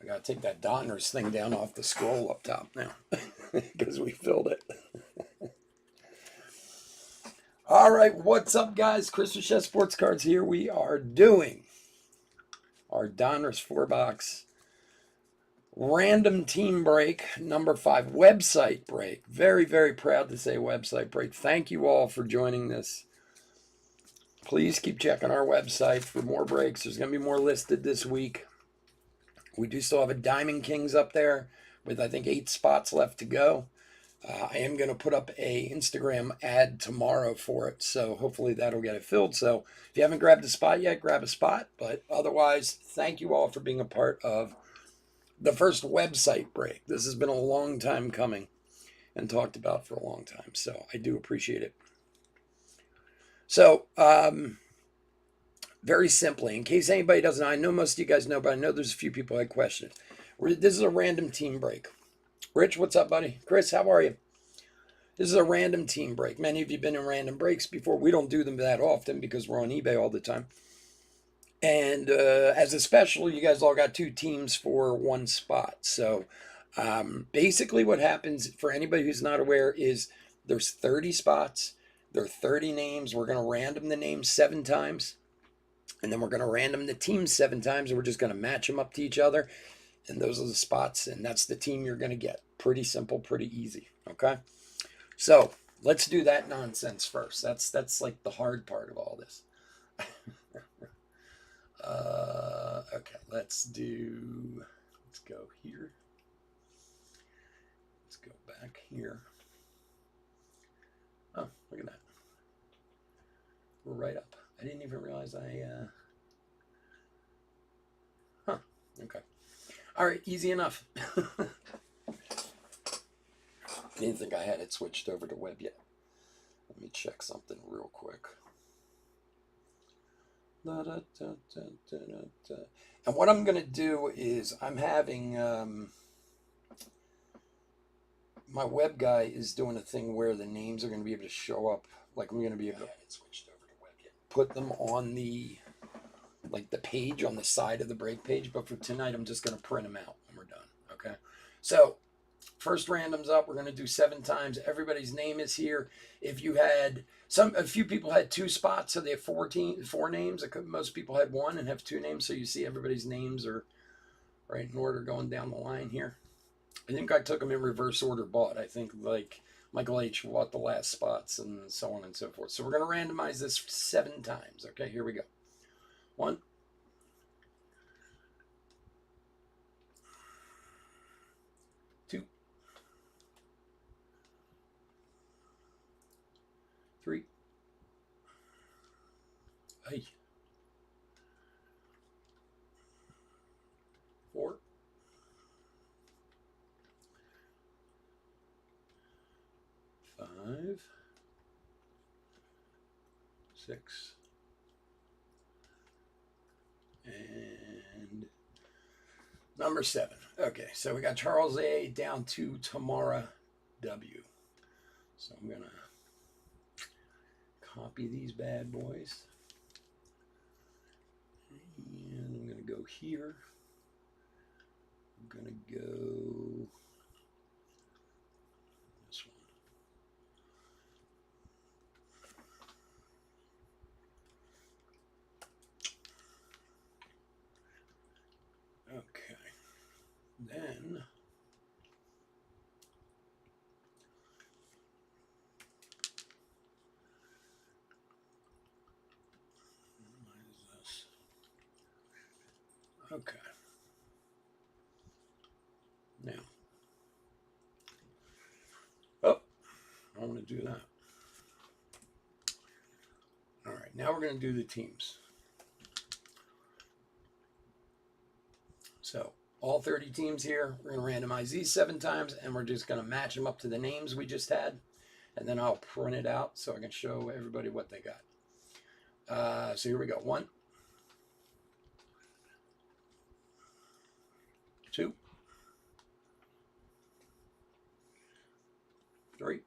I got to take that Donruss thing down off the scroll up top now because we filled it. All right, what's up, guys? Chris with Chef Sports Cards here. We are doing our Donruss 4-box random team break, number 5 website break. Very, very proud to say website break. Thank you all for joining this. Please keep checking our website for more breaks. There's going to be more listed this week. We do still have a Diamond Kings up there with, I think, 8 spots left to go. I am going to put up a Instagram ad tomorrow for it, so hopefully that'll get it filled. So if you haven't grabbed a spot yet, grab a spot. But otherwise, thank you all for being a part of the first website break. This has been a long time coming and talked about for a long time, so I do appreciate it. So, very simply, in case anybody doesn't know, I know most of you guys know, but I know there's a few people that question it. This is a random team break. Rich, what's up, buddy? Chris, how are you? This is a random team break. Many of you have been in random breaks before. We don't do them that often because we're on eBay all the time. And as a special, you guys all got 2 teams for 1 spot. So basically what happens, for anybody who's not aware, is there's 30 spots. There are 30 names. We're going to random the names 7 times. And then we're going to random the teams 7 times. And we're just going to match them up to each other. And those are the spots. And that's the team you're going to get. Pretty simple, pretty easy. Okay? So let's do that nonsense first. That's like the hard part of all this. Okay, let's go here. Let's go back here. Oh, look at that. We're right up. I didn't even realize okay. All right, easy enough. I didn't think I had it switched over to web yet. Let me check something real quick. And what I'm going to do is I'm having my web guy is doing a thing where the names are going to be able to show up. Like I'm going to be able to put them on the page on the side of the break page. But for tonight, I'm just going to print them out when we're done. Okay. So first random's up. We're going to do 7 times. Everybody's name is here. If you had a few people had 2 spots, so they have 4 names. Most people had 1 and have 2 names. So you see everybody's names are right in order going down the line here. I think I took them in reverse order bought. I think like Michael H. bought the last spots and so on and so forth. So we're going to randomize this 7 times. Okay, here we go. 1, 2, 3, 4, 5, 6, and number 7. Okay, so we got Charles A down to Tamara W. So I'm going to copy these bad boys. And I'm going to go here. I'm going to go this one. Okay. Then okay. Now, I want to do that. All right, now we're going to do the teams. So all 30 teams here, we're going to randomize these 7 times, and we're just going to match them up to the names we just had, and then I'll print it out so I can show everybody what they got. So here we go. 1, 2, 3,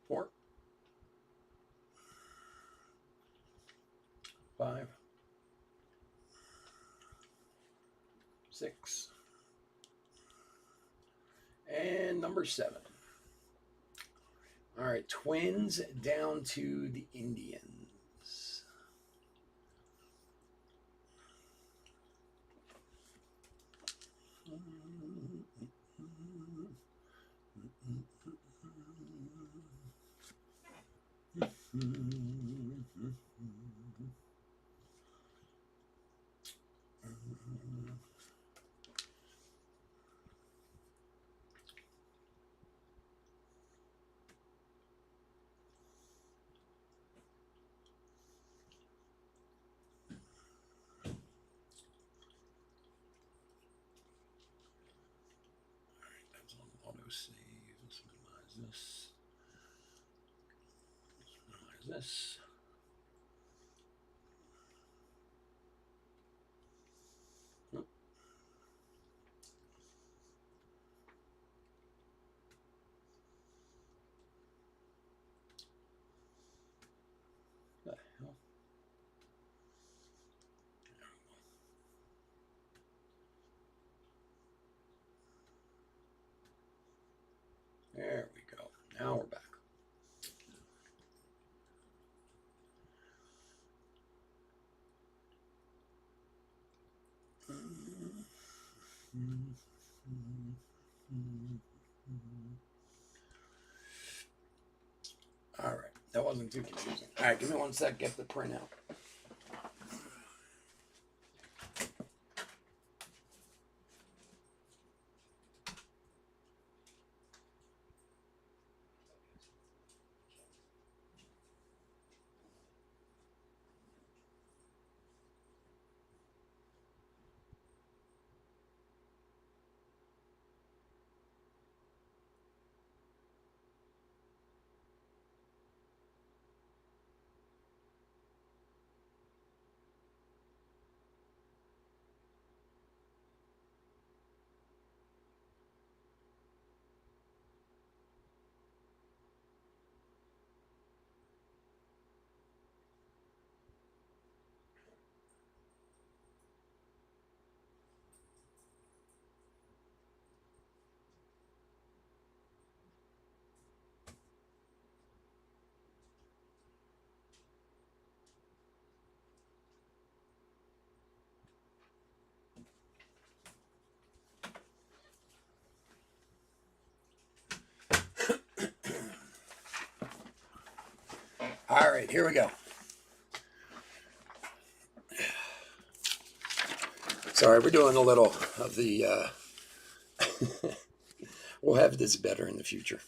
4, 5, 6. And number 7. All right, Twins down to the Indians. Auto save. Let's minimize this. Let's minimize this. Nope. What the hell? There we go. Now we're back. All right, that wasn't too confusing. All right, give me 1 sec, get the printout. All right, here we go. Sorry, we're doing a little of the, we'll have this better in the future.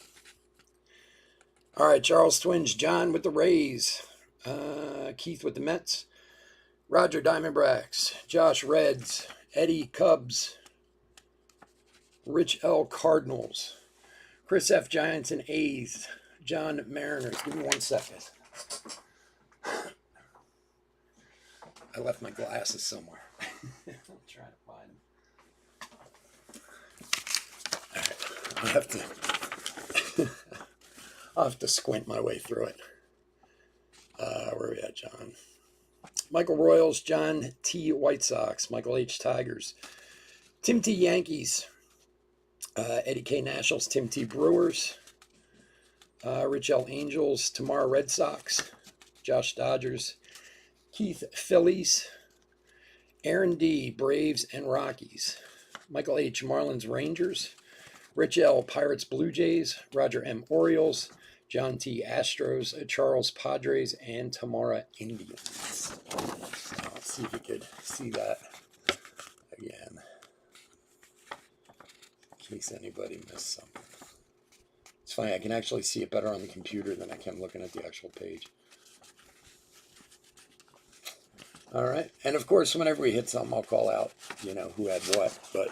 All right, Charles Twins, John with the Rays, Keith with the Mets, Roger Diamondbacks, Josh Reds, Eddie Cubs, Rich L Cardinals, Chris F Giants and A's, John Mariners. Give me 1 second. I left my glasses somewhere. I'm trying to find them. All right, I'll have to squint my way through it. Where are we at, John? Michael Royals, John T. White Sox, Michael H. Tigers, Tim T. Yankees, Eddie K. Nationals, Tim T. Brewers, Rich L. Angels, Tamara Red Sox, Josh Dodgers, Keith Phillies, Aaron D. Braves and Rockies, Michael H. Marlins Rangers, Rich L. Pirates Blue Jays, Roger M. Orioles, John T. Astros, Charles Padres, and Tamara Indians. Let's see if you could see that again, in case anybody missed something. It's funny, I can actually see it better on the computer than I can looking at the actual page. All right, and of course, whenever we hit something, I'll call out, who had what, but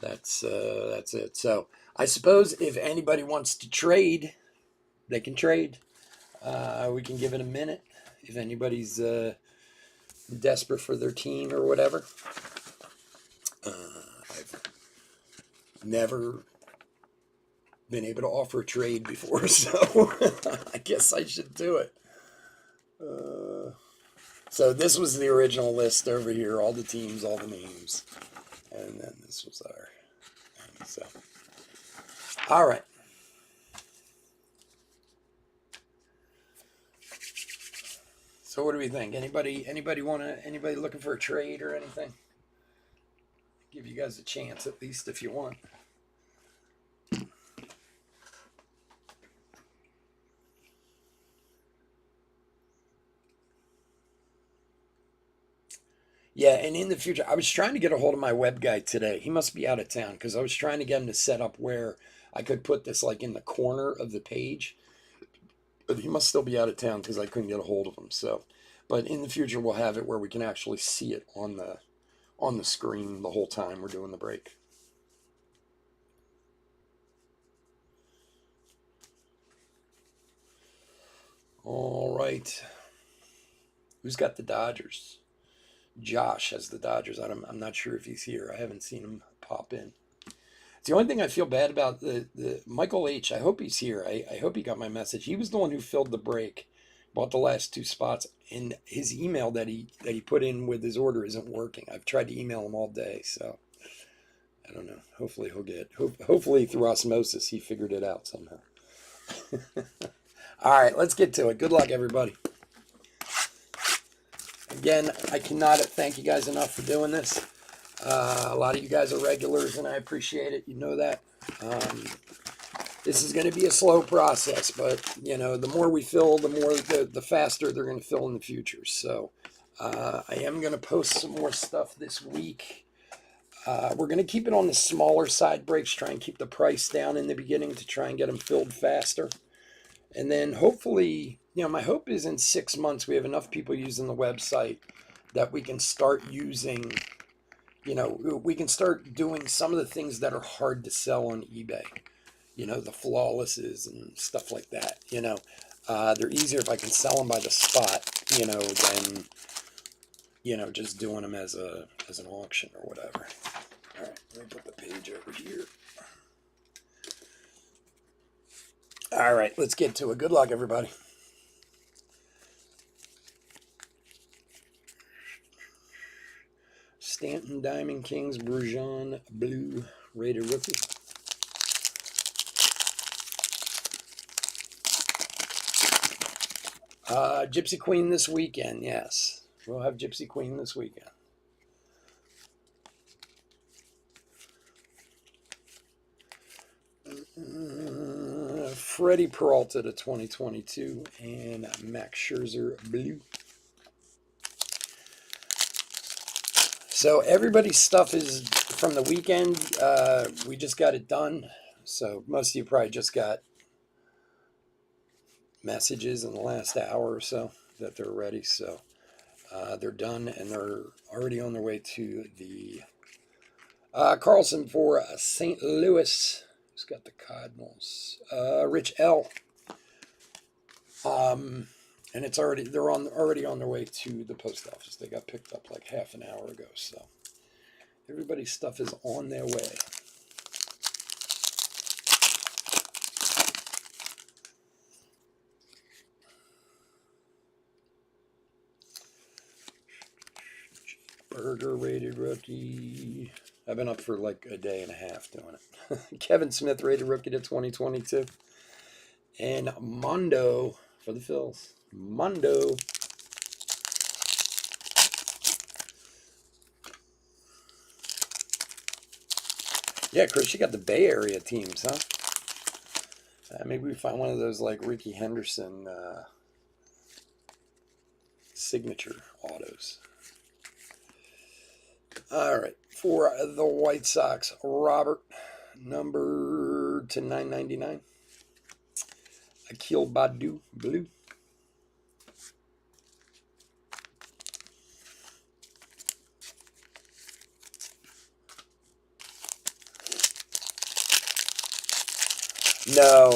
that's it. So I suppose if anybody wants to trade, they can trade. We can give it a minute if anybody's desperate for their team or whatever. I've never been able to offer a trade before, so I guess I should do it. So this was the original list over here, all the teams, all the names. And then this was our. So, all right. So what do we think? Anybody looking for a trade or anything? Give you guys a chance at least if you want. Yeah, and in the future, I was trying to get a hold of my web guy today. He must be out of town because I was trying to get him to set up where I could put this like in the corner of the page. But he must still be out of town because I couldn't get a hold of him. So, but in the future, we'll have it where we can actually see it on the screen the whole time we're doing the break. All right. Who's got the Dodgers? Josh has the Dodgers. I'm not sure if he's here. I haven't seen him pop in. It's the only thing I feel bad about the Michael H. I hope he's here. I hope he got my message. He was the one who filled the break, bought the last 2 spots, and his email that he put in with his order isn't working. I've tried to email him all day, so I don't know. Hopefully he'll get. Hopefully through osmosis he figured it out somehow. All right, let's get to it. Good luck, everybody. Again, I cannot thank you guys enough for doing this. A lot of you guys are regulars, and I appreciate it. You know that. This is going to be a slow process, but the more we fill, the faster they're going to fill in the future. So I am going to post some more stuff this week. We're going to keep it on the smaller side breaks, try and keep the price down in the beginning to try and get them filled faster. And then hopefully, my hope is in 6 months we have enough people using the website that we can start using, we can start doing some of the things that are hard to sell on eBay. The flawlesses and stuff like that. They're easier if I can sell them by the spot, than, just doing them as an auction or whatever. All right, let me put the page over here. All right, let's get to it. Good luck, everybody. Stanton Diamond Kings, Brujan Blue, rated rookie. Gypsy Queen this weekend, yes. We'll have Gypsy Queen this weekend. Freddie Peralta to 2022 and Max Scherzer blue. So everybody's stuff is from the weekend. We just got it done. So most of you probably just got messages in the last hour or so that they're ready. So they're done and they're already on their way to the Carlson for St. Louis. Who's got the Cardinals? Rich L. And they're already on their way to the post office. They got picked up like half an hour ago. So everybody's stuff is on their way. Burger rated rookie. I've been up for like a day and a half doing it. Kevin Smith rated rookie to 2022. And Mondo for the Phils. Mondo. Yeah, Chris, you got the Bay Area teams, huh? Maybe we find one of those like Ricky Henderson signature autos. All right, for the White Sox, Robert, number to 999. Akil Badu, blue. No.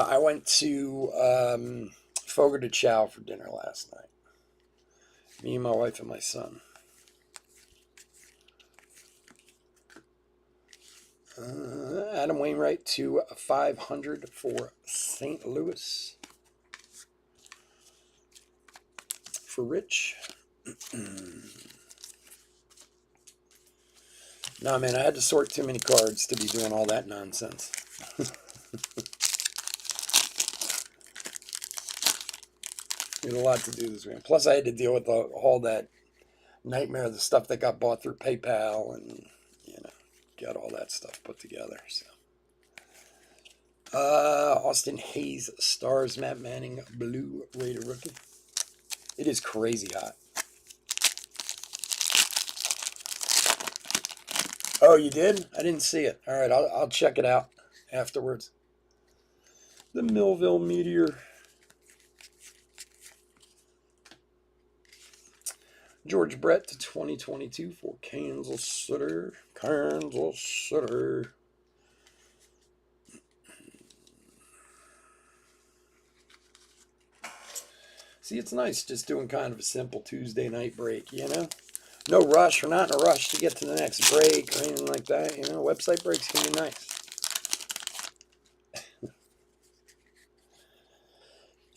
I went to Fogo de Chao for dinner last night. Me and my wife and my son. Adam Wainwright to 500 for St. Louis. For Rich. No, man, I had to sort too many cards to be doing all that nonsense. We had a lot to do this week. Plus, I had to deal with all that nightmare of the stuff that got bought through PayPal and, got all that stuff put together. So, Austin Hayes Stars, Matt Manning, Blue Raider rookie. It is crazy hot. Oh, you did? I didn't see it. All right, I'll check it out afterwards. The Millville Meteor. George Brett to 2022 for Kansas City. Kansas City. See, it's nice just doing kind of a simple Tuesday night break, No rush. We're not in a rush to get to the next break or anything like that. Website breaks can be nice.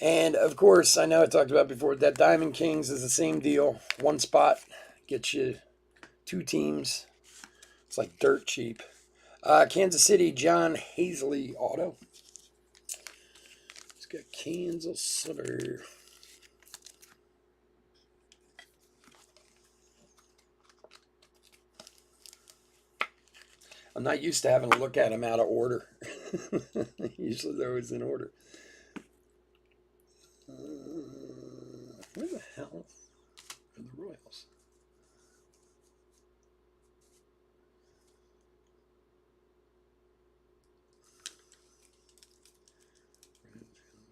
And, of course, I know I talked about before, that Diamond Kings is the same deal. One spot gets you 2 teams. It's like dirt cheap. Kansas City, John Hazley auto. He's got Kansas City. I'm not used to having to look at them out of order. Usually they're always in order. Where the hell are the Royals?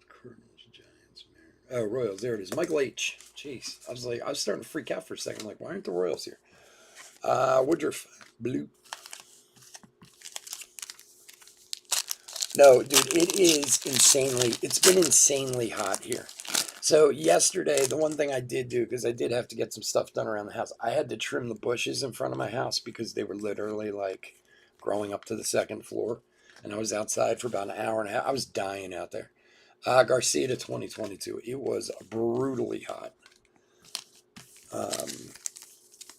Cardinals, Giants, Mariners. Oh, Royals. There it is. Michael H. Jeez. I was starting to freak out for a second. I'm like, why aren't the Royals here? Woodruff, blue. No, dude, it's been insanely hot here. So yesterday, the one thing I did do, because I did have to get some stuff done around the house, I had to trim the bushes in front of my house because they were literally like growing up to the 2nd floor. And I was outside for about an hour and a half. I was dying out there. Garcia to 2022. It was brutally hot.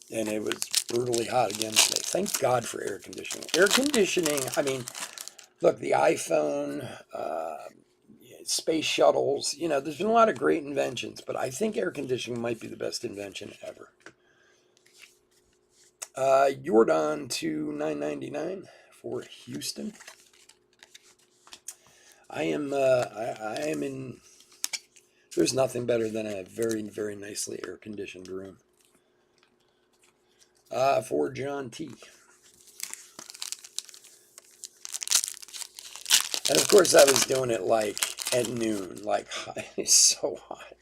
And it was brutally hot again today. Thank God for air conditioning. Air conditioning, I mean, look, the iPhone, space shuttles, there's been a lot of great inventions, but I think air conditioning might be the best invention ever. Jordan to 999 for Houston. I am in, there's nothing better than a very, very nicely air-conditioned room. For John T. And of course I was doing it like at noon, like it's so hot.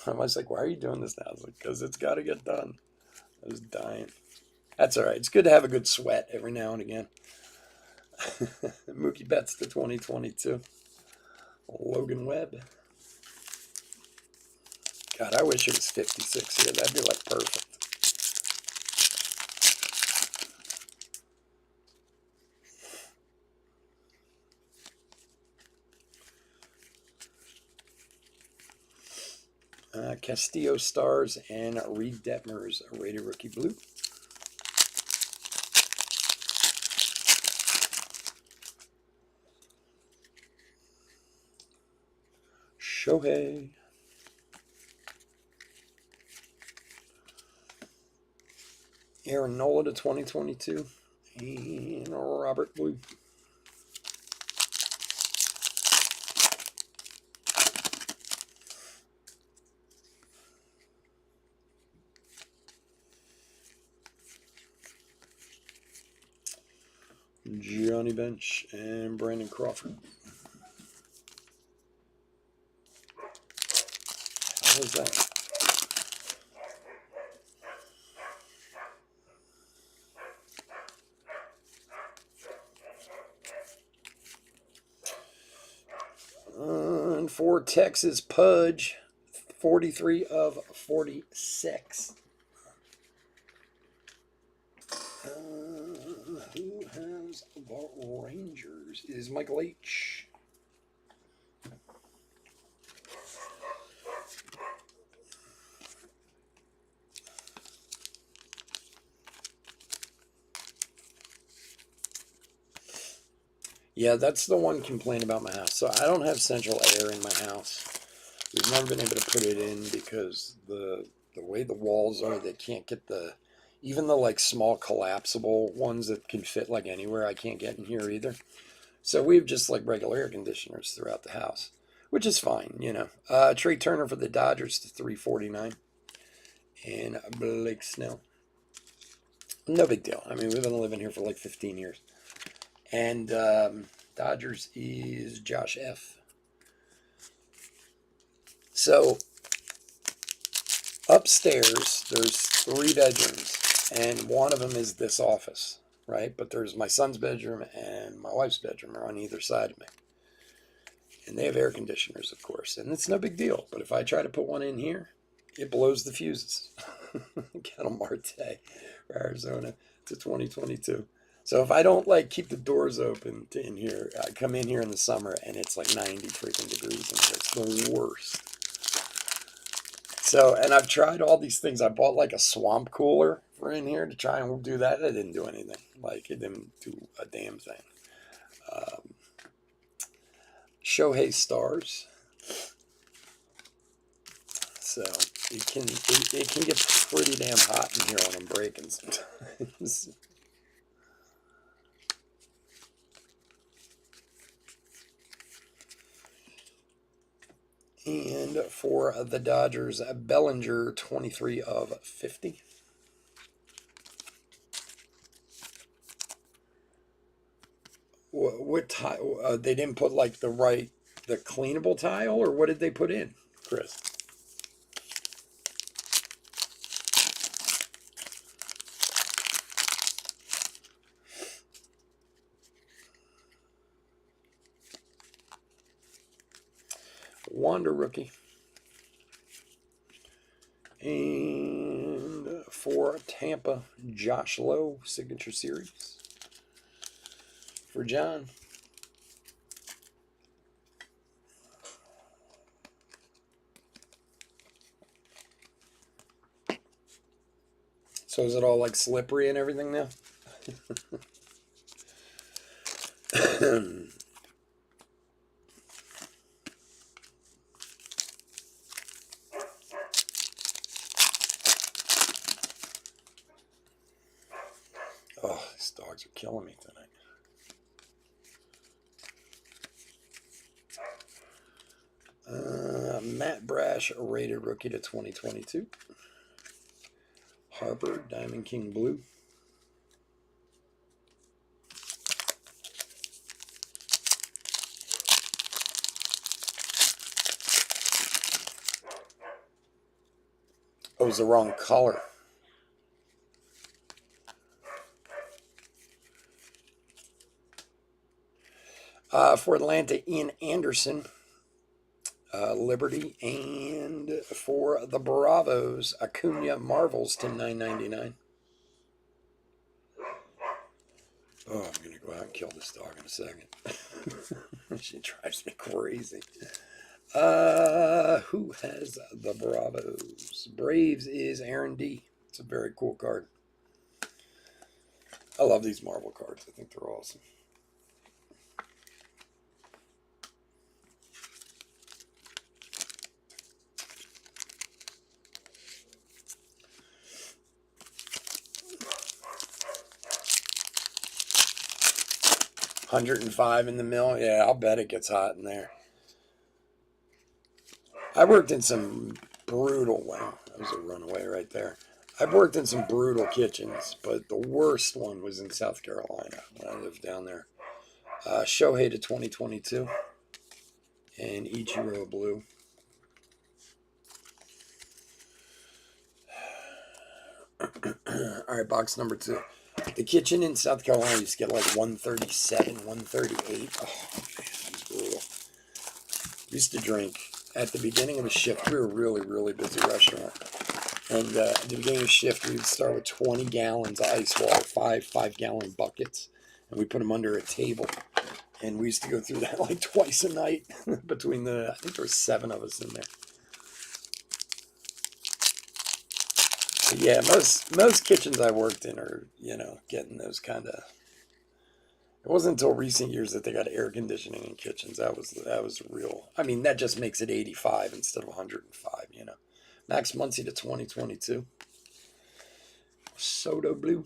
I was like, why are you doing this now? I was like, because it's got to get done. I was dying. That's all right. It's good to have a good sweat every now and again. Mookie Betts to 2022. Logan Webb. God, I wish it was 56 here. That'd be like perfect. Castillo Stars and Reed Detmers, a Raider rookie blue. Shohei. Aaron Nola to 2022. And Robert Blue. Johnny Bench and Brandon Crawford. How was that? And for Texas, Pudge, 43 of 46. Who has the Rangers? Is Michael H. Yeah, that's the one complaint about my house. So I don't have central air in my house. We've never been able to put it in because the way the walls are, they can't get even the like small collapsible ones that can fit like anywhere, I can't get in here either. So we've just like regular air conditioners throughout the house, which is fine, you know. Trey Turner for the Dodgers to 349, and Blake Snell. No big deal. I mean, we've been living here for like 15 years. And Dodgers is Josh F. So upstairs, there's 3 bedrooms, and one of them is this office, right? But there's my son's bedroom and my wife's bedroom are on either side of me. And they have air conditioners, of course, and it's no big deal. But if I try to put one in here, it blows the fuses. Kettle Marte, Arizona to 2022. So if I don't like keep the doors open in here, I come in here in the summer and it's like 90 freaking degrees in here. It's the worst. So, and I've tried all these things. I bought like a swamp cooler for in here to try and do that. It didn't do anything. Like, it didn't do a damn thing. Shohei Stars. So it can get pretty damn hot in here when I'm breaking sometimes. And for the Dodgers, Bellinger, 23 of 50. What tile? They didn't put like the cleanable tile, or what did they put in, Chris? Wander rookie. And for Tampa, Josh Lowe, signature series. For John. So is it all like slippery and everything now? Oh, these dogs are killing me tonight. Matt Brash, rated rookie to 2022. Harper, Diamond King Blue. Oh, it was the wrong color. For Atlanta, Ian Anderson, Liberty, and for the Bravos, Acuna Marvels to 9.99. Oh, I'm gonna go out and kill this dog in a second. She drives me crazy. Who has the Bravos? Braves is Aaron D. It's a very cool card. I love these Marvel cards. I think they're awesome. $105 in the mill. Yeah, I'll bet it gets hot in there. I worked in some brutal, wow, that was a runaway right there. I've worked in some brutal kitchens, but the worst one was in South Carolina when I lived down there. Shohei to 2022 and Ichiro Blue. All right, box number 2. The kitchen in South Carolina used to get like 137, 138. Oh, man, that was brutal. Used to drink at the beginning of a shift. We were a really, really busy restaurant. And at the beginning of the shift, we would start with 20 gallons of ice water, five-gallon buckets. And we put them under a table. And we used to go through that like twice a night between I think there were 7 of us in there. But yeah, most kitchens I worked in are, getting those kind of, It wasn't until recent years that they got air conditioning in kitchens. That was real. I mean, that just makes it 85 instead of 105, you know. Max Muncy to 2022. Soda Blue.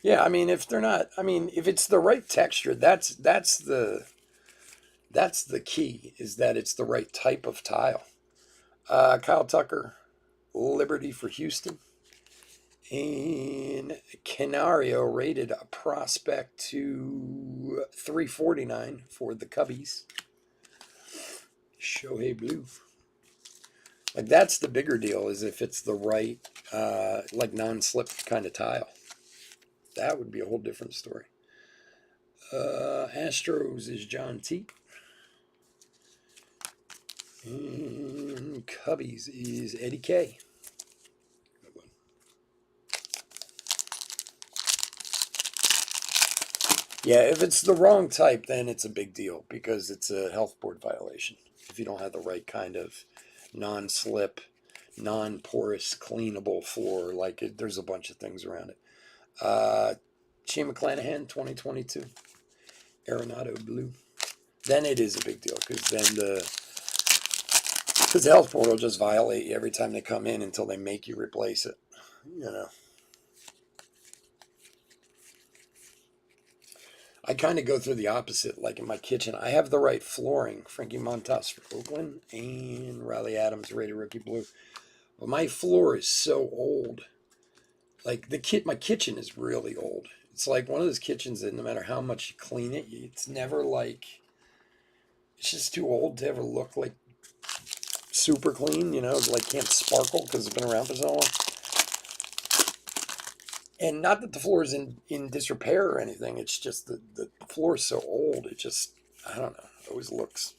Yeah, I mean, if they're not, I mean, if it's the right texture, that's the key, is that it's the right type of tile. Kyle Tucker, Liberty for Houston. And Canario rated a prospect to 349 for the Cubbies. Shohei Blue. Like, that's the bigger deal, is if it's the right, like, non-slip kind of tile. That would be a whole different story. Astros is John T. And Cubbies is Eddie K. Yeah, if it's the wrong type, then it's a big deal because it's a health board violation. If you don't have the right kind of non-slip, non-porous, cleanable floor, like there's a bunch of things around it. Shane McClanahan, 2022. Arenado Blue. Then it is a big deal because then because the health board will just violate you every time they come in until they make you replace it, you know. I kind of go through the opposite. Like in my kitchen, I have the right flooring. Frankie Montas for Oakland and Riley Adams, rated rookie blue. But my floor is so old. Like my kitchen is really old. It's like one of those kitchens that no matter how much you clean it, it's never like, it's just too old to ever look like super clean, you know, like can't sparkle because it's been around for so long. And not that the floor is in disrepair or anything. It's just the floor is so old. It just, I don't know. It always looks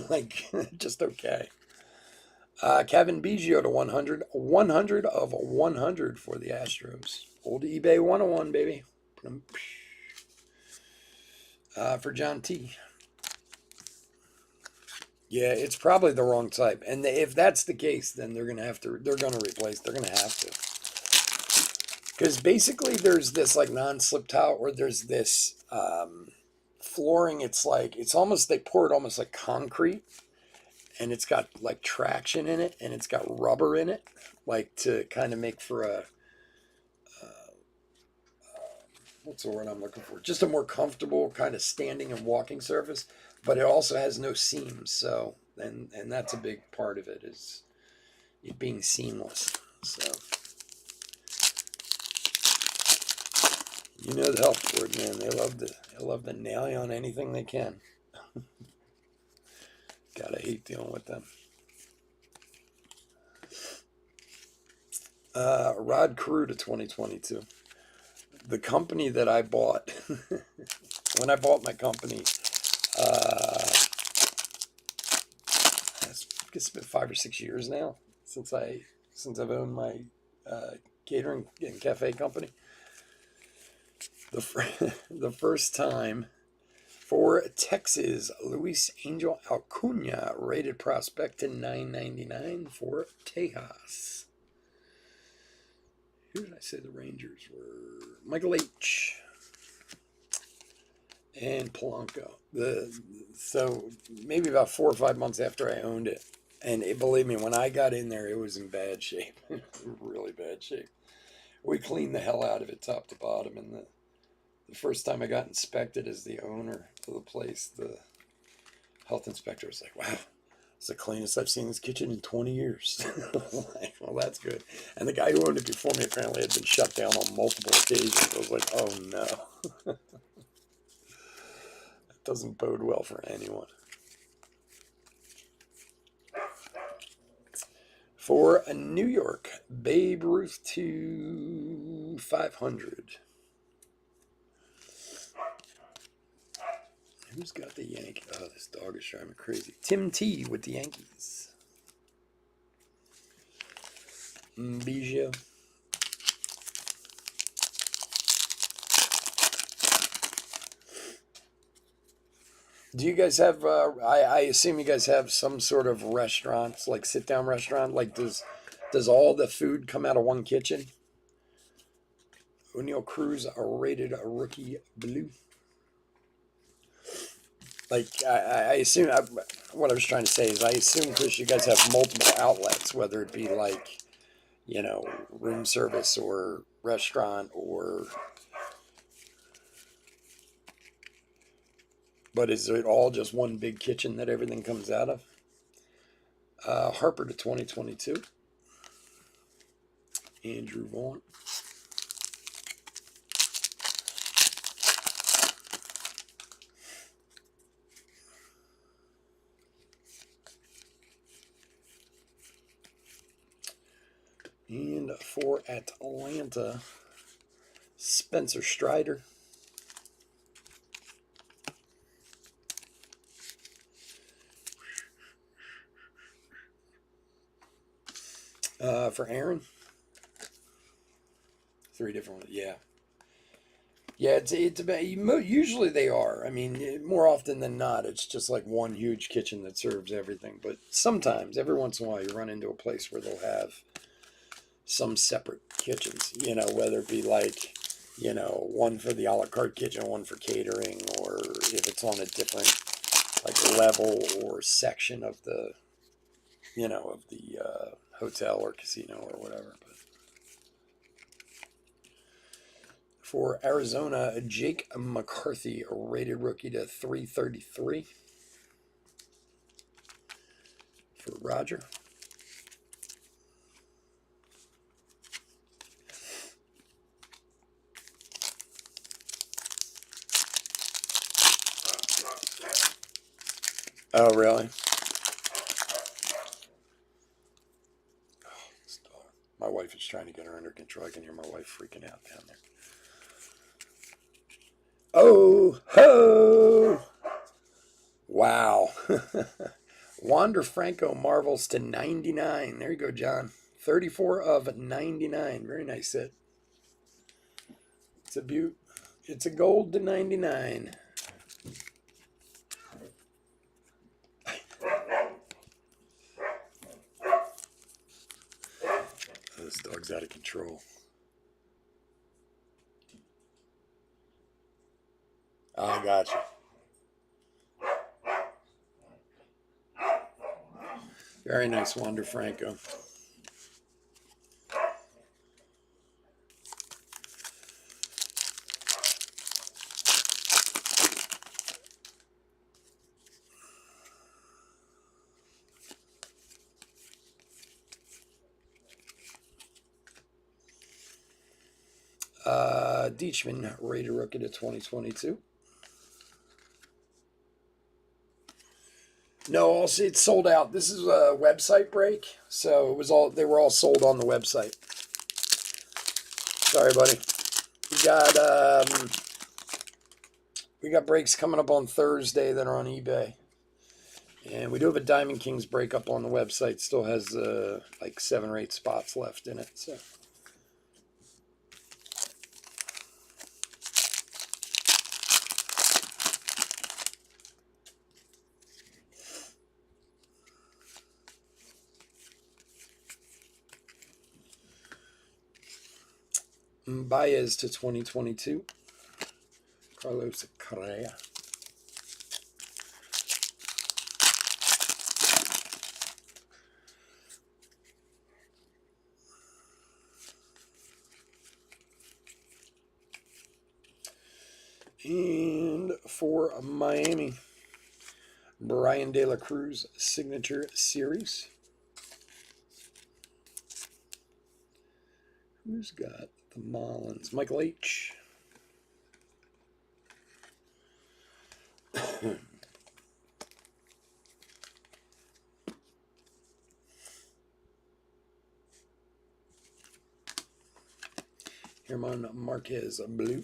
like just okay. Kevin Biggio to 100. 100 of 100 for the Astros. Old eBay 101, baby. For John T. Yeah, it's probably the wrong type. And if that's the case, then they're going to replace. They're going to have to. Because basically there's this like non-slip tile, or there's this flooring. It's like, they pour it almost like concrete, and it's got like traction in it, and it's got rubber in it, like to kind of make for a, what's the word I'm looking for? Just a more comfortable kind of standing and walking surface, but it also has no seams. So, and that's a big part of it, is it being seamless. So. You know the health board, man. They love to nail you on anything they can. God, I hate dealing with them. Rod Carew to 2022. The company that I bought, when I bought my company, I guess it's been 5 or 6 years now since I've owned my catering and cafe company. The first time for Texas, Luis Angel Acuna, rated prospect to 999 for Tejas. Who did I say the Rangers were? Michael H. and Polanco. So maybe about 4 or 5 months after I owned it. And believe me, when I got in there, it was in bad shape. Really bad shape. We cleaned the hell out of it top to bottom, and the first time I got inspected as the owner of the place, the health inspector was like, wow, it's the cleanest I've seen this kitchen in 20 years. Like, well, that's good. And the guy who owned it before me apparently had been shut down on multiple occasions. I was like, oh no. That doesn't bode well for anyone. For New York, Babe Ruth to 500. Who's got the Yankees? Oh, this dog is driving me crazy. Tim T with the Yankees. Biggio. Do you guys have, I assume you guys have some sort of restaurants, like sit-down restaurant? Like, does Does all the food come out of one kitchen? O'Neal Cruz rated a rookie blue. Like, I assume, what I was trying to say is I assume, Chris, you guys have multiple outlets, whether it be like, room service or restaurant or... But is it all just one big kitchen that everything comes out of? Harper to 2022. Andrew Vaughn. And for Atlanta, Spencer Strider. For Aaron, 3 different ones. Yeah. Yeah, it's about, usually they are. I mean, more often than not, it's just like one huge kitchen that serves everything. But sometimes, every once in a while, you run into a place where they'll have some separate kitchens, whether it be like, one for the a la carte kitchen, one for catering, or if it's on a different like level or section of the, hotel or casino or whatever. But for Arizona, Jake McCarthy, a rated rookie to 333. For Roger. Oh, really? My wife is trying to get her under control. I can hear my wife freaking out down there. Oh, ho! Wow. Wander Franco Marvels to 99. There you go, John. 34 of 99. Very nice hit. It's a beaut. It's a gold to 99. This dog's out of control. I got you. Very nice, Wander Franco. Deichmann, rated rookie to 2022. No, it's sold out. This is a website break, so they were all sold on the website. Sorry, buddy. We got breaks coming up on Thursday that are on eBay. And we do have a Diamond Kings break up on the website. Still has like 7 or 8 spots left in it. So. Baez to 2022. Carlos Correa. And for Miami, Brian De La Cruz Signature Series. Who's got the Marlins? Michael H. Herman Marquez blue.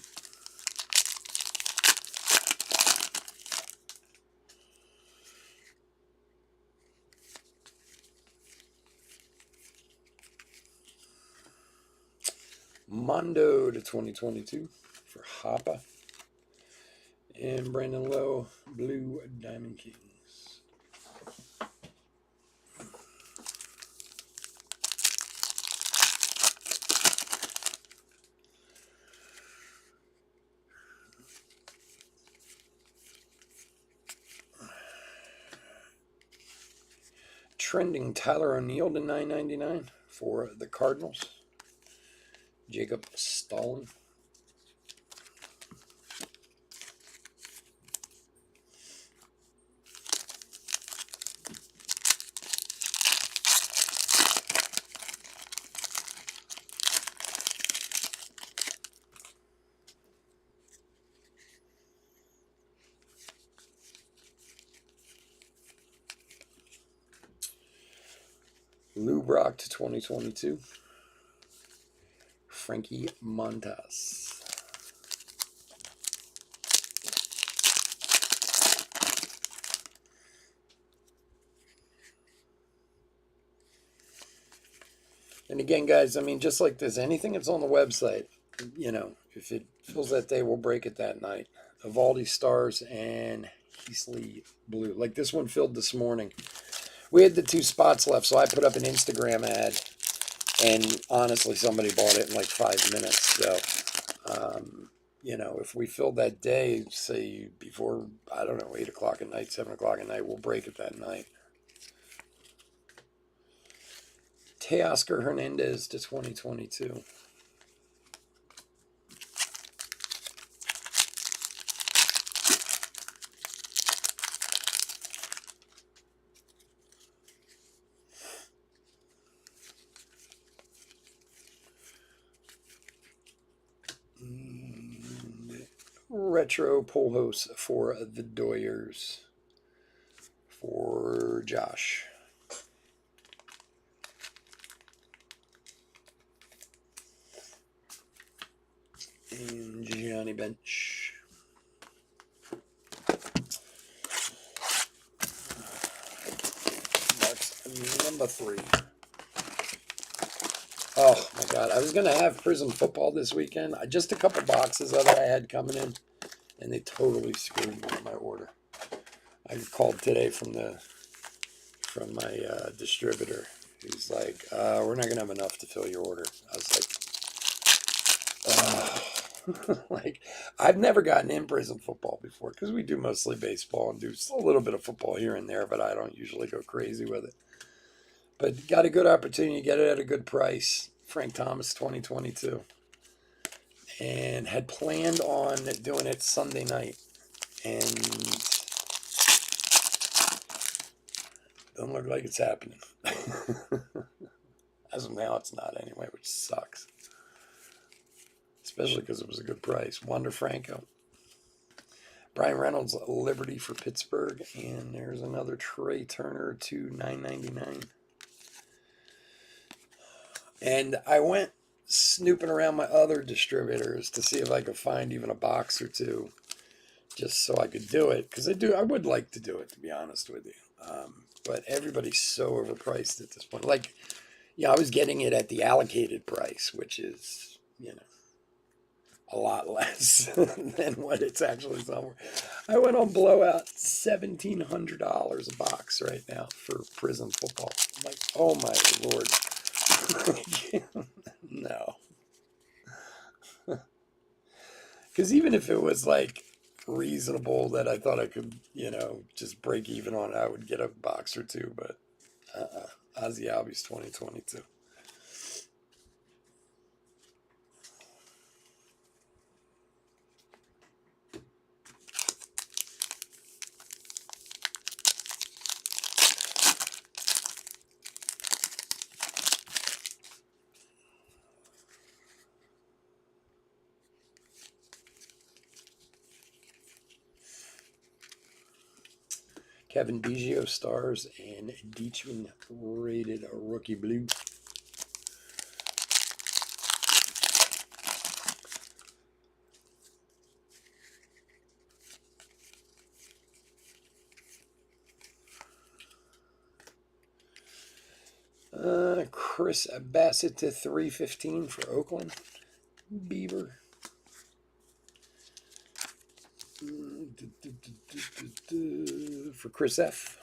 Mondo to 2022 for Hoppa. And Brandon Lowe, blue Diamond Kings. trending Tyler O'Neill to $9.99 for the Cardinals. Jacob Stalin. Lou Brock to 2022. Frankie Montas. And again, guys, I mean, just like this, anything that's on the website, you know, if it fills that day, we'll break it that night. Evaldi Stars and Heasley Blue. Like this one filled this morning. We had the 2 spots left, so I put up an Instagram ad. And honestly, somebody bought it in like 5 minutes. So, you know, if we filled that day, say before, I don't know, 8 o'clock at night, 7 o'clock at night, we'll break it that night. Teoscar Hernandez to 2022. Retro Pujols for the Doyers for Josh. And Johnny Bench. Box number 3. Oh my God, I was going to have Prism Football this weekend. Just a couple boxes of it I had coming in, and they totally screwed me with my order. I called today from my distributor. He's like, we're not going to have enough to fill your order. I was like, like, I've never gotten in Prism Football before because we do mostly baseball and do a little bit of football here and there, but I don't usually go crazy with it. But got a good opportunity to get it at a good price. Frank Thomas, 2022. And had planned on doing it Sunday night. And doesn't look like it's happening. As of now, it's not anyway, which sucks. Especially because it was a good price. Wander Franco. Brian Reynolds, Liberty for Pittsburgh. And there's another Trey Turner to $9.99. And I went snooping around my other distributors to see if I could find even a box or two, just so I could do it. Because I would like to do it, to be honest with you. But everybody's so overpriced at this point. Like, I was getting it at the allocated price, which is, a lot less than what it's actually somewhere. I went on blowout $1,700 a box right now for Prism Football. I'm like, oh my Lord. No. Because even if it was like reasonable that I thought I could, just break even on it, I would get a box or two, but Ozzy Albies 2022. Kevin Biggio Stars and Dietrich rated a rookie blue. Chris Bassett to 315 for Oakland. Beaver. For Chris F.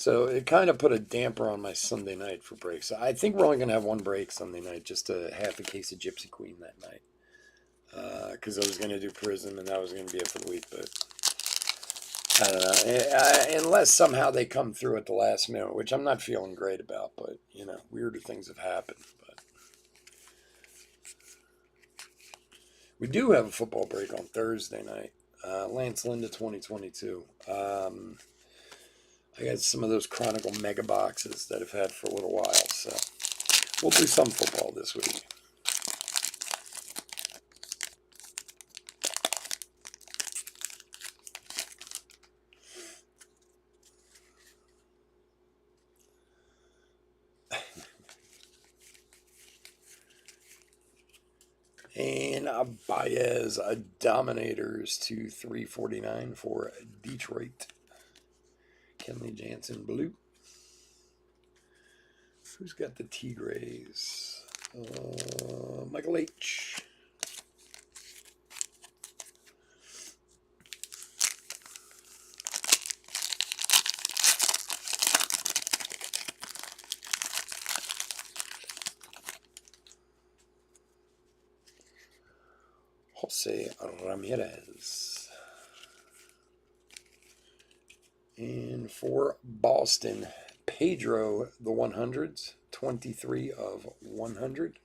So it kind of put a damper on my Sunday night for breaks. I think we're only going to have one break Sunday night, just a half a case of Gypsy Queen that night. Because I was going to do Prism and that was going to be it for the week. But I don't know. Unless somehow they come through at the last minute, which I'm not feeling great about. But, weirder things have happened. But we do have a football break on Thursday night. Lance Linda 2022. I got some of those Chronicle mega boxes that I've had for a little while, so we'll do some football this week. And Baez Dominators to 349 for Detroit. Kenley Jansen blue. Who's got the Tigres? Michael H. Jose Ramirez. And for Boston, Pedro, the 100s, 23 of 100.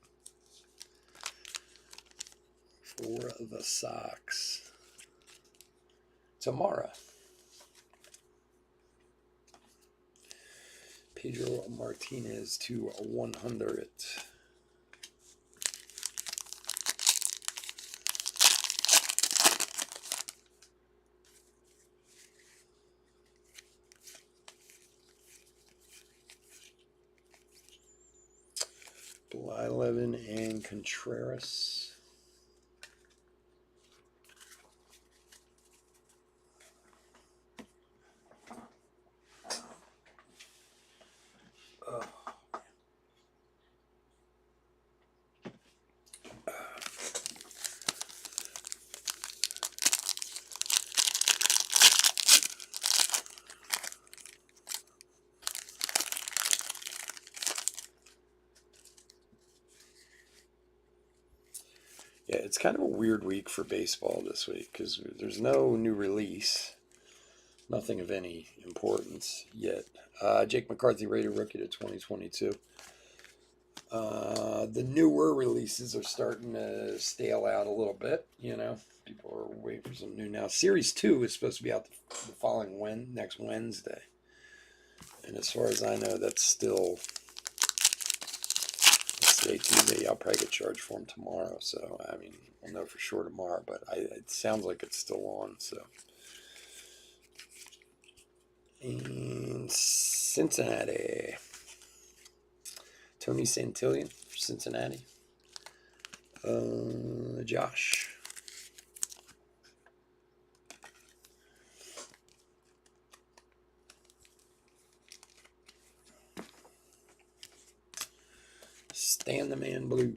For the Sox, Tamara. Pedro Martinez to 100. Blyleven and Contreras. Yeah, it's kind of a weird week for baseball this week because there's no new release. Nothing of any importance yet. Jake McCarthy rated rookie to 2022. The newer releases are starting to stale out a little bit, People are waiting for some new now. Series 2 is supposed to be out the following next Wednesday. And as far as I know, that's still... Stay tuned. I'll probably get charged for them tomorrow. So, we'll know for sure tomorrow. But it sounds like it's still on, so... And Cincinnati. Tony Santillan for Cincinnati. Josh. Stan the Man blue.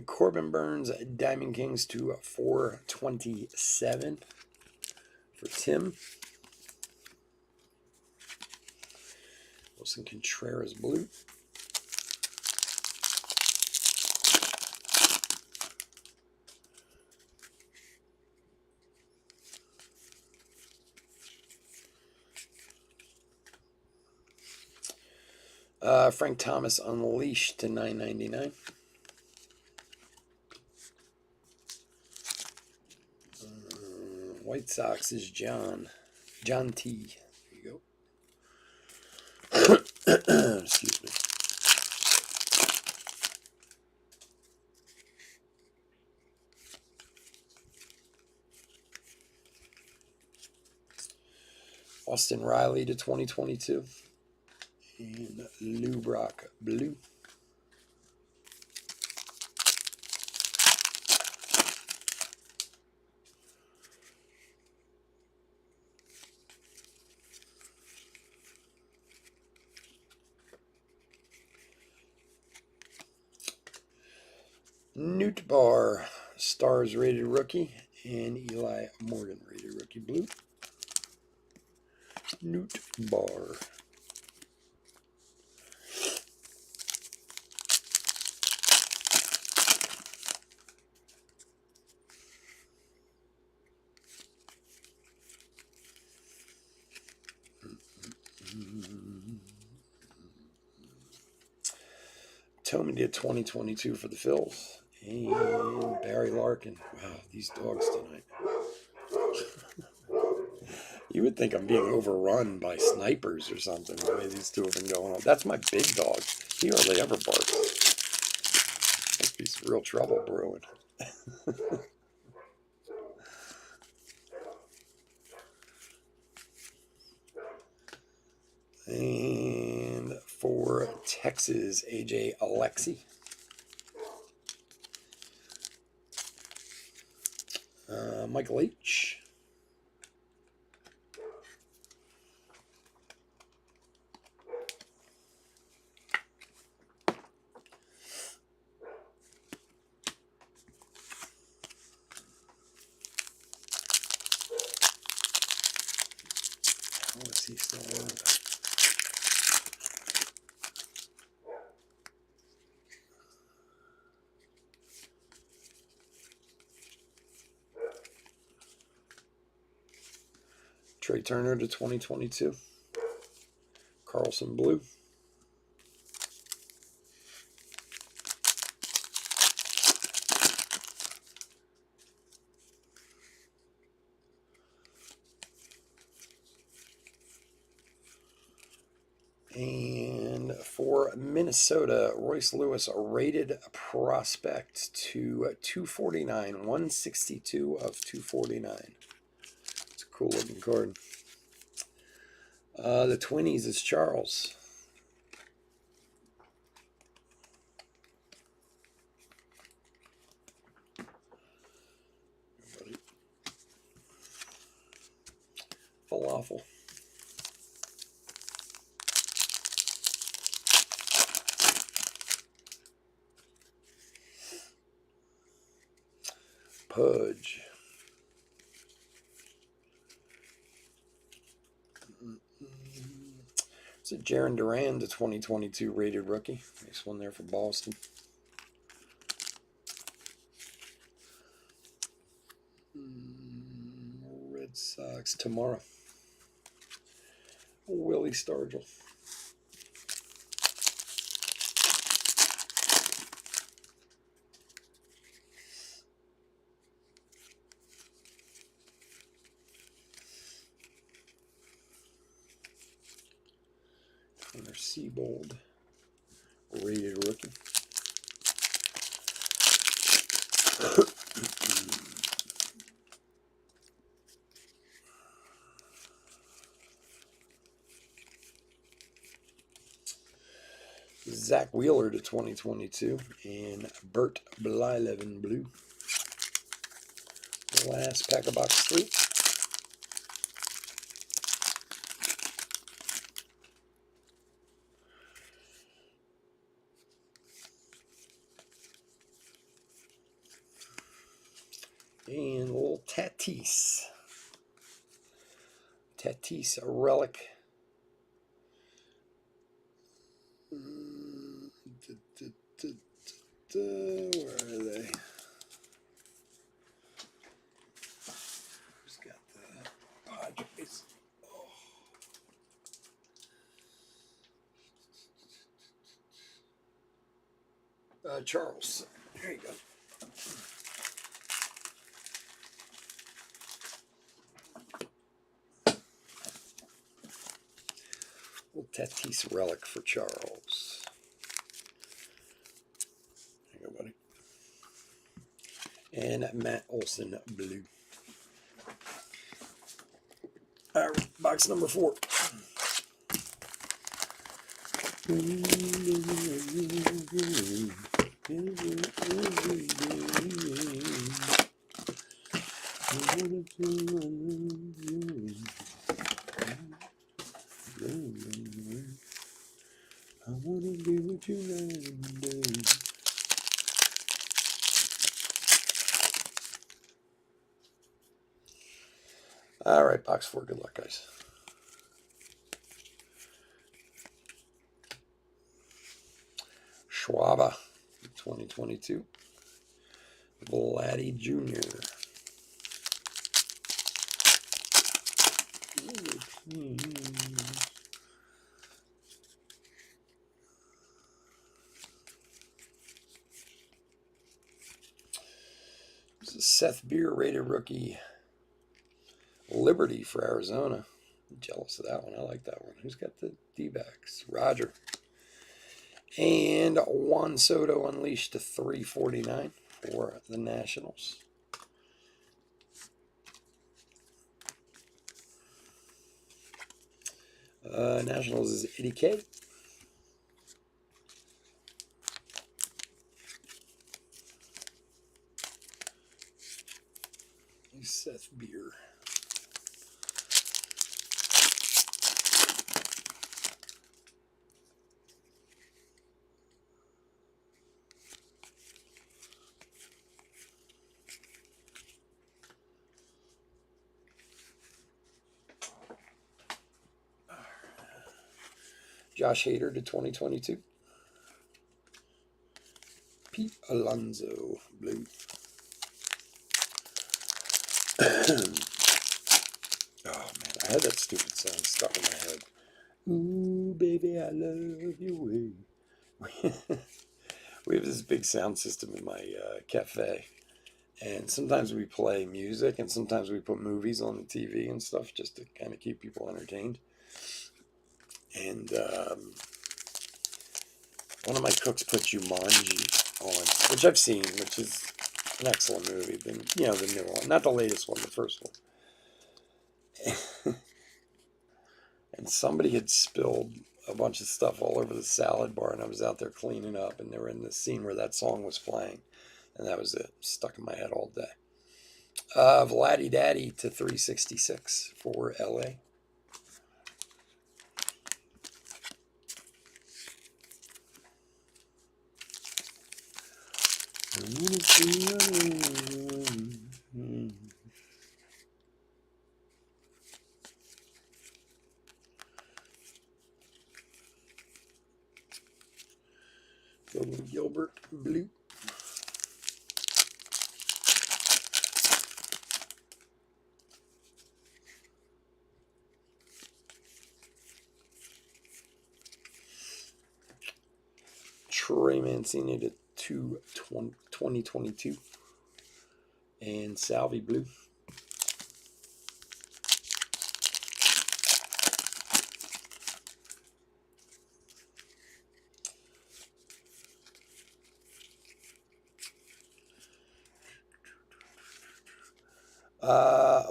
Corbin Burns, Diamond Kings to 427 for Tim. Wilson Contreras blue. Frank Thomas Unleashed to 999. White Sox is John T. There you go. Excuse me. Austin Riley to 2022. And Lou Brock blue. Newt Bar, Stars rated rookie, and Eli Morgan rated rookie blue. Newt Bar. Tomey did 2022 for the Phils. And Barry Larkin. Wow, these dogs tonight. You would think I'm being overrun by snipers or something, the way these two have been going on. That's my big dog. He hardly ever barks. Must be some real trouble brewing. And for Texas, AJ Alexi. Michael H. How is he still on that? Trey Turner to 2022. Carlson blue. And for Minnesota, Royce Lewis, a rated prospect to 249, 162 of 249. It's a cool looking card. The Twinnies is Charles. Falafel. Pudge. It's a Jaron Duran to 2022 rated rookie. Nice one there for Boston. Red Sox tomorrow. Willie Stargell. Connor Seabold, rated rookie. Zach Wheeler to 2022, and Bert Blyleven blue. Last pack of box 3. And a little Tatis. Tatis, a relic. Where are they? Who's got the Padres? Oh. Charles. There you go. Little Tatis relic for Charles. There you go, buddy. And Matt Olson blue. All right, box number 4. I wanna do what you let do. All right, box 4. Good luck, guys. Schwaba, 2022. Vladdy Jr. This is Seth Beer, rated rookie. Liberty for Arizona. I'm jealous of that one. I like that one. Who's got the D-backs? Roger. And Juan Soto unleashed to 349 for the Nationals. Nationals is Eddie K. Seth Beer. Josh Hader to 2022. Pete Alonso, blue. Oh, man, I had that stupid sound stuck in my head. Ooh, baby, I love your way. We have this big sound system in my cafe. And sometimes we play music, and sometimes we put movies on the TV and stuff just to kind of keep people entertained. And one of my cooks put Jumanji on, which I've seen, which is an excellent movie. The new one, not the latest one, the first one. And somebody had spilled a bunch of stuff all over the salad bar, and I was out there cleaning up, and they were in the scene where that song was playing, and that was it. Stuck in my head all day. Vladdy Daddy to 366 for LA. Gilbert, blue. Trey Mancini to 2022. And Salvi, blue.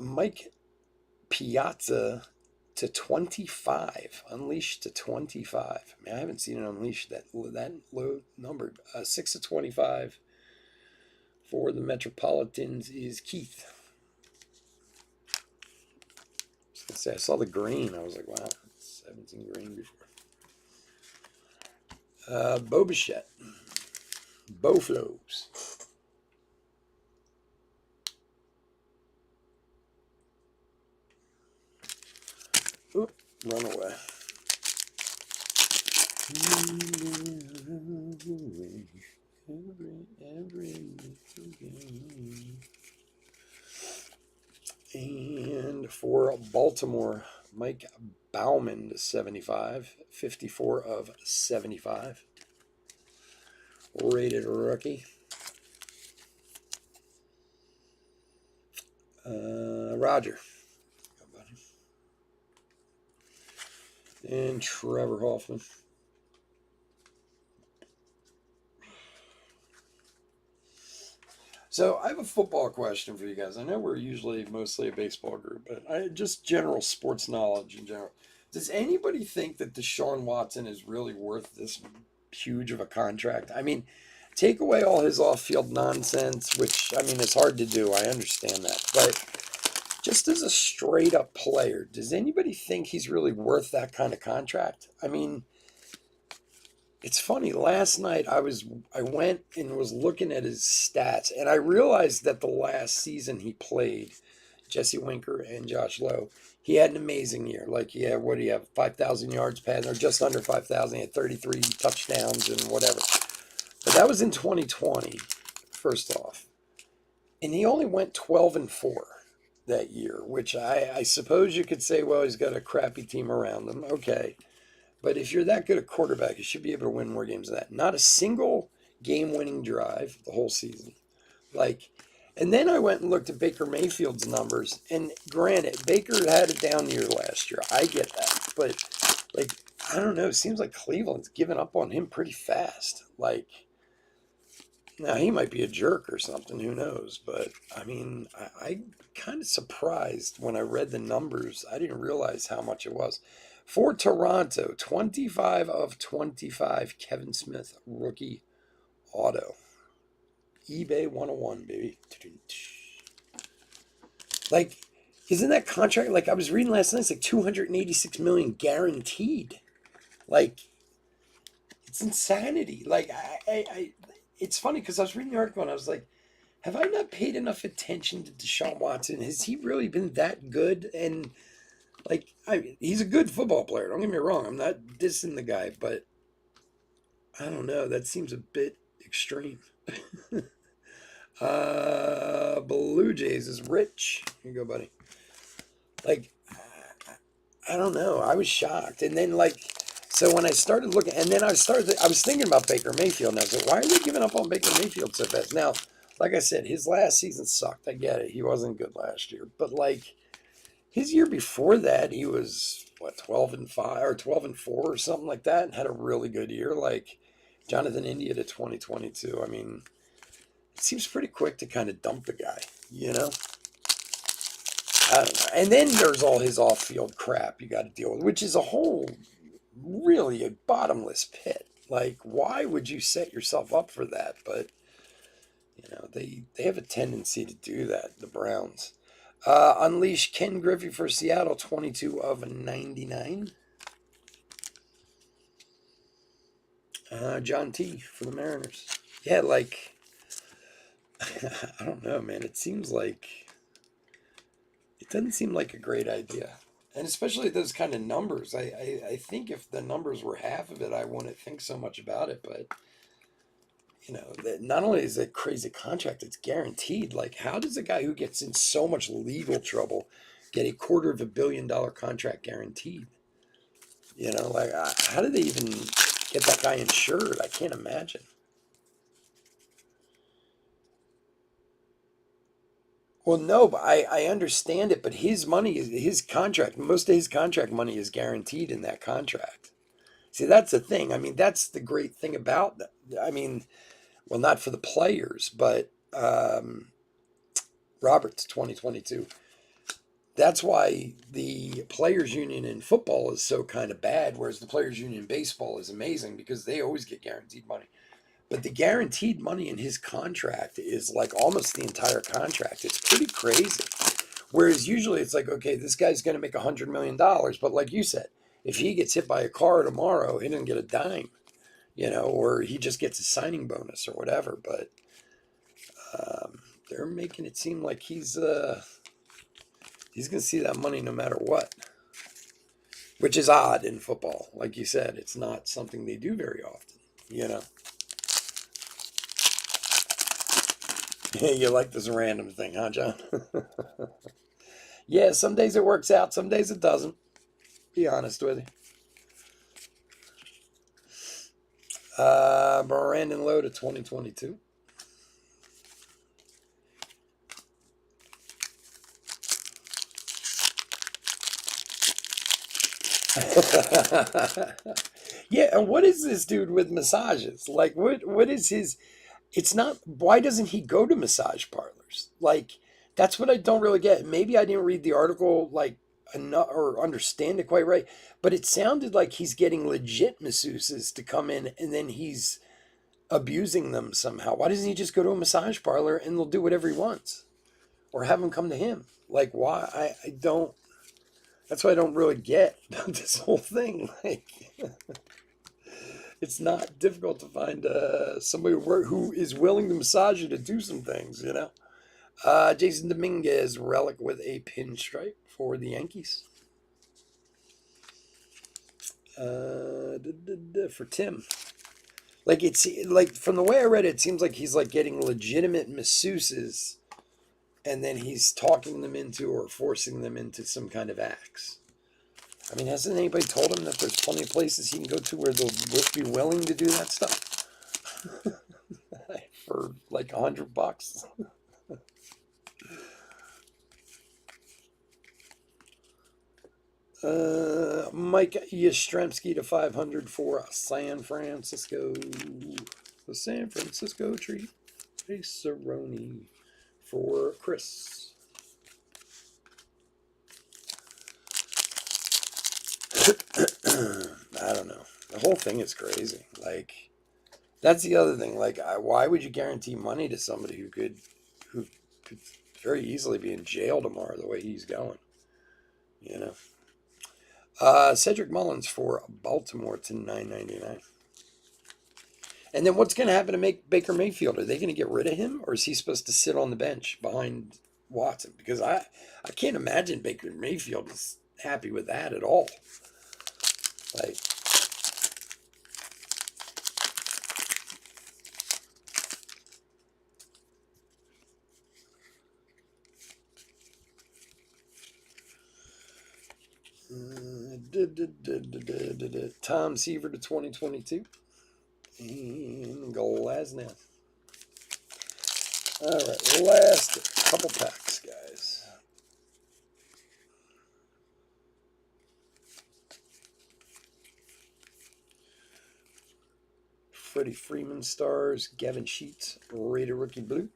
Mike Piazza to 25. Unleashed to 25. Man, I haven't seen an Unleashed that low numbered. 6 to 25 for the Metropolitans is Keith. I saw the green. I was like, wow, I haven't seen green before. Bo Bichette. Bo Flows. Oop, run away. And for Baltimore, Mike Bauman to 75, 54 of 75. Rated rookie. Roger. And Trevor Hoffman. So I have a football question for you guys. I know we're usually mostly a baseball group, but just general sports knowledge in general. Does anybody think that Deshaun Watson is really worth this huge of a contract? I mean, take away all his off-field nonsense, which, I mean, it's hard to do. I understand that. But just as a straight-up player, does anybody think he's really worth that kind of contract? I mean, it's funny. Last night I went and was looking at his stats, and I realized that the last season he played, Jesse Winker and Josh Lowe, he had an amazing year. Like, yeah, what do you have? 5,000 yards passing, or just under 5,000. He had 33 touchdowns and whatever. But that was in 2020, first off. And he only went 12-4 that year, which I suppose you could say, well, he's got a crappy team around him. Okay. But if you're that good a quarterback, you should be able to win more games than that. Not a single game-winning drive the whole season. Like, and then I went and looked at Baker Mayfield's numbers. And granted, Baker had a down year last year. I get that. But, like, I don't know. It seems like Cleveland's given up on him pretty fast. Like, now he might be a jerk or something. Who knows? But, I mean, I'm kind of surprised when I read the numbers. I didn't realize how much it was. For Toronto, 25 of 25, Kevin Smith, rookie auto. eBay 101, baby. Like, isn't that contract, like I was reading last night, it's like $286 million guaranteed. Like, it's insanity. Like, it's funny because I was reading the article and I was like, have I not paid enough attention to Deshaun Watson? Has he really been that good? And like, he's a good football player. Don't get me wrong. I'm not dissing the guy, but I don't know. That seems a bit extreme. Blue Jays is rich. Here you go, buddy. Like, I don't know. I was shocked. And then, like, so when I started looking, and then I was thinking about Baker Mayfield, and I was like, why are they giving up on Baker Mayfield so fast? Now, like I said, his last season sucked. I get it. He wasn't good last year. But, like, his year before that, he was, 12-5 or 12-4 or something like that, and had a really good year. Like Jonathan India to 2022. I mean, it seems pretty quick to kind of dump the guy, you know? I don't know. And then there's all his off-field crap you got to deal with, which is really a bottomless pit. Like, why would you set yourself up for that? But, you know, they have a tendency to do that, the Browns. Unleash Ken Griffey for Seattle, 22 of 99. John T. for the Mariners. Yeah, like, I don't know, man. It doesn't seem like a great idea. And especially those kind of numbers. I think if the numbers were half of it, I wouldn't think so much about it. But, you know, not only is it a crazy contract, it's guaranteed. Like, how does a guy who gets in so much legal trouble get $250 million contract guaranteed? You know, like, how do they even get that guy insured? I can't imagine. Well, no, but I understand it, but his money is his contract. Most of his contract money is guaranteed in that contract. See, that's the thing. I mean, that's the great thing about that. I mean, well, not for the players, but Roberts 2022. That's why the players union in football is so kind of bad, whereas the players union in baseball is amazing because they always get guaranteed money. But the guaranteed money in his contract is like almost the entire contract. It's pretty crazy. Whereas usually it's like, okay, this guy's going to make $100 million. But like you said, if he gets hit by a car tomorrow, he doesn't get a dime, you know, or he just gets a signing bonus or whatever. But they're making it seem like he's going to see that money no matter what, which is odd in football. Like you said, it's not something they do very often, you know. You like this random thing, huh, John? Yeah, some days it works out, some days it doesn't. Be honest with you. Brandon Lowe to 2022. Yeah, and what is this dude with massages? Like, what is his... It's not, why doesn't he go to massage parlors? Like, that's what I don't really get. Maybe I didn't read the article, like, enough or understand it quite right, but it sounded like he's getting legit masseuses to come in and then he's abusing them somehow. Why doesn't he just go to a massage parlor and they'll do whatever he wants? Or have them come to him? Like, why? I don't. That's what I don't really get about this whole thing. Like, it's not difficult to find somebody who is willing to massage you to do some things, you know? Jason Dominguez, relic with a pinstripe for the Yankees. For Tim. Like, it's like, from the way I read it, it seems like he's like getting legitimate masseuses and then he's talking them into or forcing them into some kind of acts. I mean, hasn't anybody told him that there's plenty of places he can go to where they'll be willing to do that stuff for like $100? Mike Yastrzemski to 500 for San Francisco. The San Francisco treat. A Cerrone for Chris. I don't know. The whole thing is crazy. Like, that's the other thing. Like, why would you guarantee money to somebody who could very easily be in jail tomorrow the way he's going? You know. Cedric Mullins for Baltimore to $9.99. And then what's going to happen to Baker Mayfield? Are they going to get rid of him, or is he supposed to sit on the bench behind Watson? Because I can't imagine Baker Mayfield is happy with that at all. Like, Tom Seaver to 2022. And Glasnow. All right, last couple packs, guys. Freddie Freeman stars, Gavin Sheets, Raider rookie blue.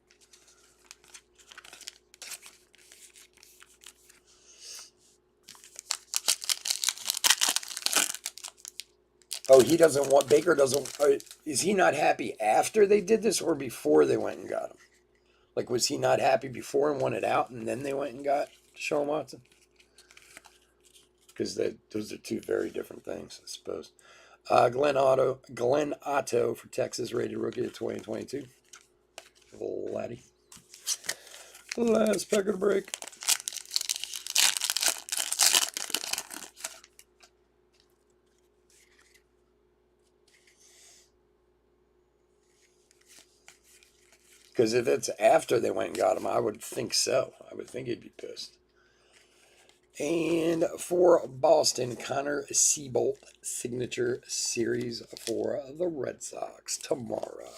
Oh, he doesn't want, Baker doesn't, is he not happy after they did this or before they went and got him? Like, was he not happy before and wanted out and then they went and got Deshaun Watson? Because those are two very different things, I suppose. Glenn Otto for Texas, rated rookie of 2022. Laddie. Last pack of the break. Because if it's after they went and got him, I would think so. I would think he'd be pissed. And for Boston, Connor Seabolt, signature series for the Red Sox tomorrow.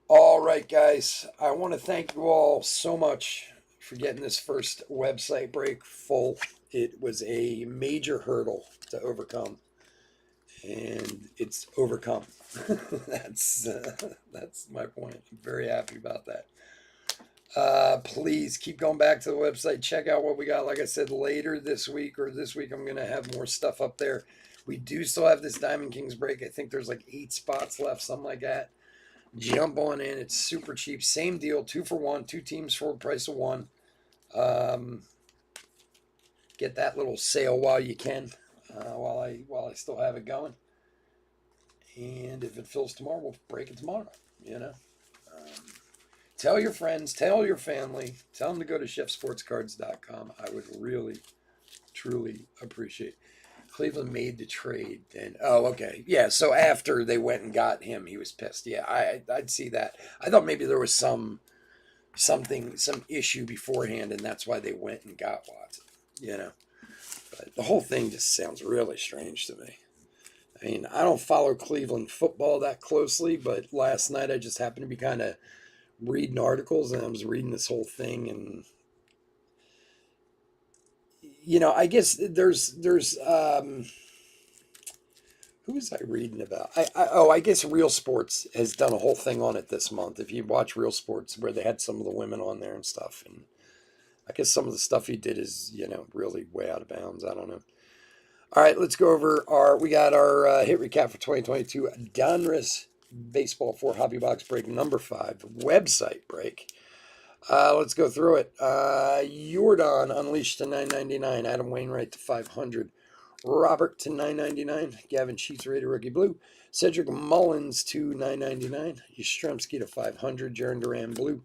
All right, guys. I want to thank you all so much for getting this first website break full. It was a major hurdle to overcome, and it's overcome. That's my point. I'm very happy about that. Please keep going back to the website. Check out what we got. Like I said, later this week or this week, I'm going to have more stuff up there. We do still have this Diamond Kings break. I think there's like 8 spots left, something like that. Jump on in. It's super cheap. Same deal, 2 for 1, 2 teams for the price of 1. Get that little sale while you can, while I still have it going. And if it fills tomorrow, we'll break it tomorrow, you know. Tell your friends, tell your family, tell them to go to chefsportscards.com. I would really, truly appreciate it. Cleveland made the trade then. Oh, okay. Yeah, so after they went and got him, he was pissed. Yeah, I'd see that. I thought maybe there was some issue beforehand, and that's why they went and got Watson, you know. But the whole thing just sounds really strange to me. I mean, I don't follow Cleveland football that closely, but last night I just happened to be kind of reading articles, and I was reading this whole thing, and you know, I guess there's who Who was I reading about? I guess Real Sports has done a whole thing on it this month. If you watch Real Sports, where they had some of the women on there and stuff, and I guess some of the stuff he did is, really way out of bounds. I don't know. All right, let's go over we got our hit recap for 2022. Donruss Baseball 4 Hobby Box break number 5, website break. Let's go through it. Jordan Unleashed to $9.99. Adam Wainwright to $500. Robert to $9.99. Gavin Sheets Rated Rookie Blue. Cedric Mullins to $9.99. Yastrzemski to $500. Jaron Duran Blue.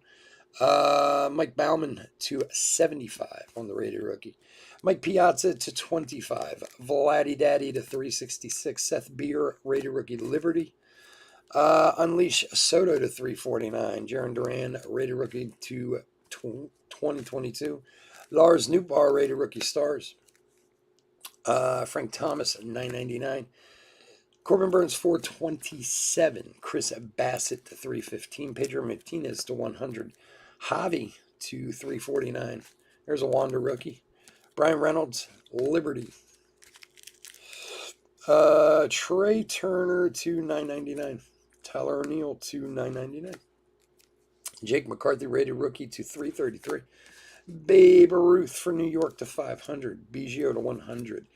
Mike Bauman to $75 on the Rated Rookie. Mike Piazza to $25. Vladdy Daddy to $366. Seth Beer Rated Rookie Liberty. Unleash Soto to $349. Jaron Duran Rated Rookie to 2022. Lars Nootbaar Rated Rookie Stars. Frank Thomas $9.99. Corbin Burns $427. Chris Bassett to $315. Pedro Martinez to $100. Javi to $349. There's a Wander rookie. Brian Reynolds Liberty. Trey Turner to $9.99. Tyler O'Neill to $9.99. Jake McCarthy Rated Rookie to $333. Babe Ruth for New York to $500. Biggio to $100.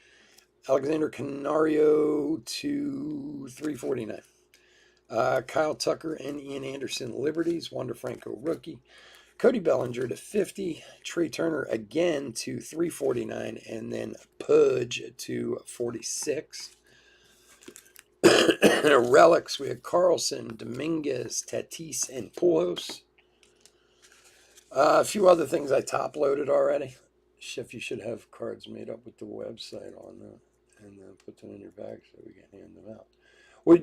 Alexander Canario to $349. Kyle Tucker and Ian Anderson Liberties. Wander Franco Rookie. Cody Bellinger to $50. Trey Turner again to $349. And then Pudge to $46. Relics, we had Carlson, Dominguez, Tatis, and Pujols. A few other things I top-loaded already. Chef, you should have cards made up with the website on that, and put them in your bag so we can hand them out.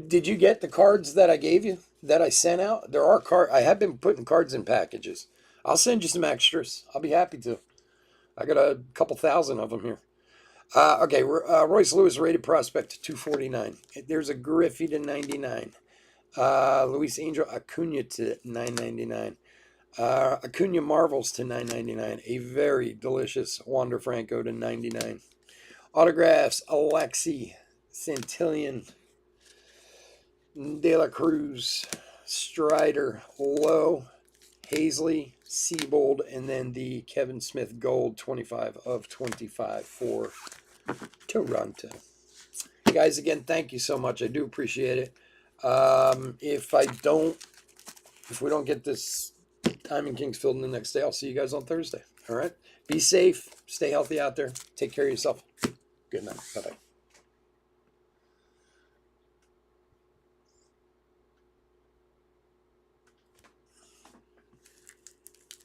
Did you get the cards that I gave you, that I sent out? There are cards. I have been putting cards in packages. I'll send you some extras. I'll be happy to. I got a couple thousand of them here. Okay, Royce Lewis Rated Prospect to $249. There's a Griffey to $99. Luis Angel Acuna to $9.99. Acuna Marvels to $9.99. A very delicious Wander Franco to $99. Autographs, Alexi, Santillan, De La Cruz, Strider, Lowe, Hazley, Seabold, and then the Kevin Smith Gold 25 of 25 for Toronto. Guys, again, thank you so much. I do appreciate it. If we don't get this Diamond Kings filled in the next day, I'll see you guys on Thursday. All right? Be safe. Stay healthy out there. Take care of yourself. Good night. Bye-bye.